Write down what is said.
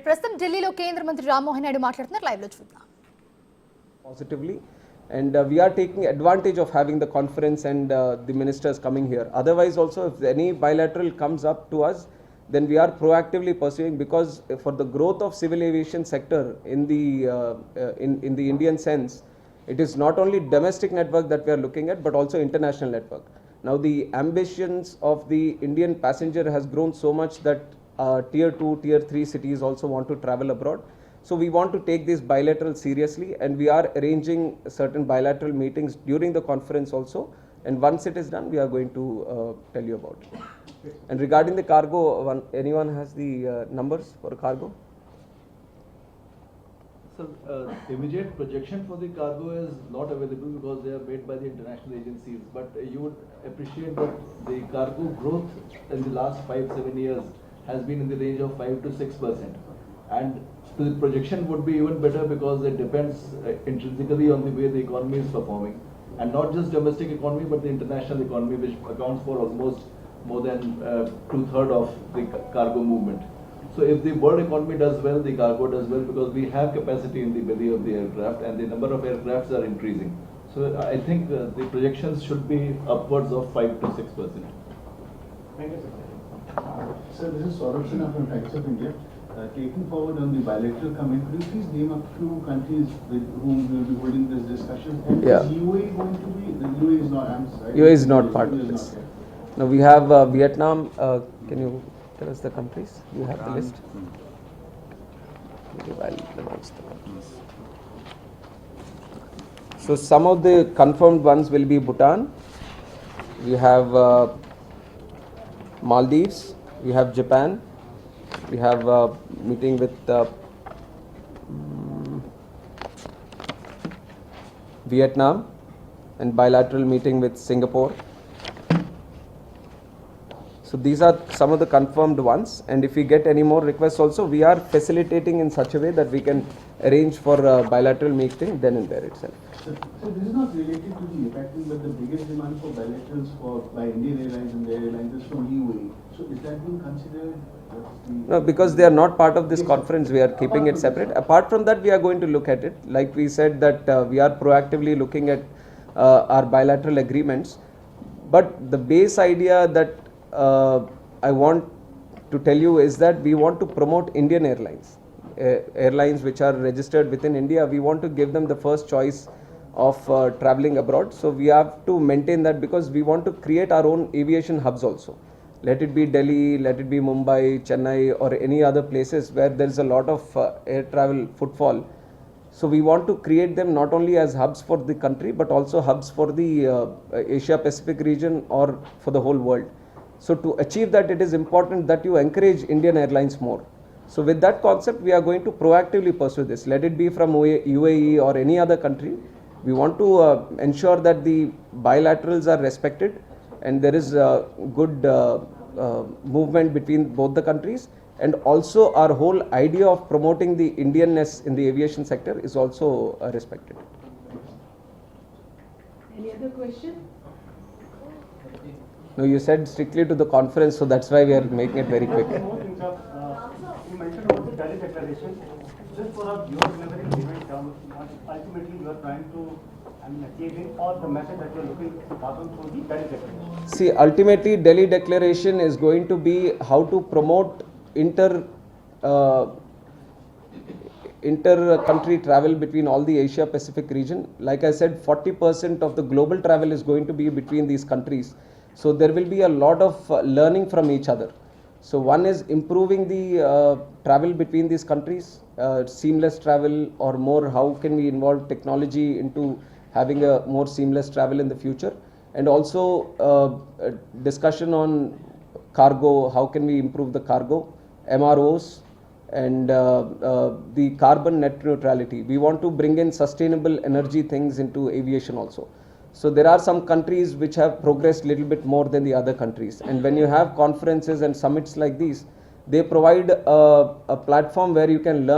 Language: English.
ప్రస్తుతం ఢిల్లీలో కేంద్ర మంత్రి Mohan Naidu మాట్లాడుతున్నారు. లైవ్ లో చూద్దాం. Positively, and we are taking advantage of having the conference and the ministers coming here. Otherwise also, if any bilateral comes up to us, then we are proactively pursuing, because for the growth of civil aviation sector in the Indian sense, it is not only domestic network that we are looking at, but also international network. Now the ambitions of the Indian passenger has grown so much that tier 2, tier 3 cities also want to travel abroad. So we want to take this bilateral seriously, and we are arranging certain bilateral meetings during the conference also, and once it is done, we are going to tell you about it. And regarding the cargo, anyone has the numbers for cargo? Sir, immediate projection for the cargo is not available because they are made by the international agencies, but you would appreciate that the cargo growth in the last 5-7 years has been in the range of 5 to 6%, and the projection would be even better because it depends intrinsically on the way the economy is performing, and not just domestic economy but the international economy, which accounts for almost more than 2/3 of the cargo movement. So if the world economy does well, the cargo does well, because we have capacity in the belly of the aircraft and the number of aircrafts are increasing. So I think the projections should be upwards of 5 to 6%. Thank you, sir. Sir, this is Saurabh Sinha from Times of India. Taking forward on the bilateral comment, could you please name a few countries with whom we will be holding this discussion? And Yeah. is UAE going to be? The UAE is not. I'm sorry. UAE is not part of UAE is this. not there. Now we have Vietnam. Can you tell us the countries? You have the list? Okay, I'll announce the countries. So some of the confirmed ones will be Bhutan. We have Maldives. We have Japan. We have meeting with Vietnam, and bilateral meeting with Singapore. So these are some of the confirmed ones, and if we get any more requests also, we are facilitating in such a way that we can arrange for a bilateral meeting then and there itself. So this is not related to the effective, but the biggest demand for bilaterals by Indian Airlines and their airlines is from UAE. So is that being considered? No, because they are not part of this conference, we are keeping it separate. Apart from that, we are going to look at it. Like we said that we are proactively looking at our bilateral agreements. But the base idea that I want to tell you is that we want to promote Indian airlines. Airlines which are registered within India, we want to give them the first choice of traveling abroad. So we have to maintain that, because we want to create our own aviation hubs also. Let it be Delhi, let it be Mumbai, Chennai, or any other places where there is a lot of air travel footfall. So we want to create them not only as hubs for the country, but also hubs for the Asia Pacific region or for the whole world. So to achieve that, it is important that you encourage Indian airlines more. So with that concept, we are going to proactively pursue this. Let it be from UAE or any other country. We want to ensure that the bilaterals are respected, and there is good movement between both the countries, and also our whole idea of promoting the Indianness in the aviation sector is also respected. Any other question? No, you said strictly to the conference, so that's why we are making it very quick. You mentioned about the Delhi declaration. Just for our viewers, in a very layman term, ultimately you are trying to achieving, or the message that you are looking to pass on through the Delhi declaration? See, ultimately, Delhi Declaration is going to be how to promote inter-country travel between all the Asia Pacific region. Like I said, 40% of the global travel is going to be between these countries. So there will be a lot of learning from each other. So one is improving the travel between these countries, seamless travel, or more how can we involve technology into having a more seamless travel in the future. And also a discussion on cargo, how can we improve the cargo, MROs, and the carbon net neutrality. We want to bring in sustainable energy things into aviation also. So there are some countries which have progressed little bit more than the other countries. And when you have conferences and summits like these, they provide a platform where you can learn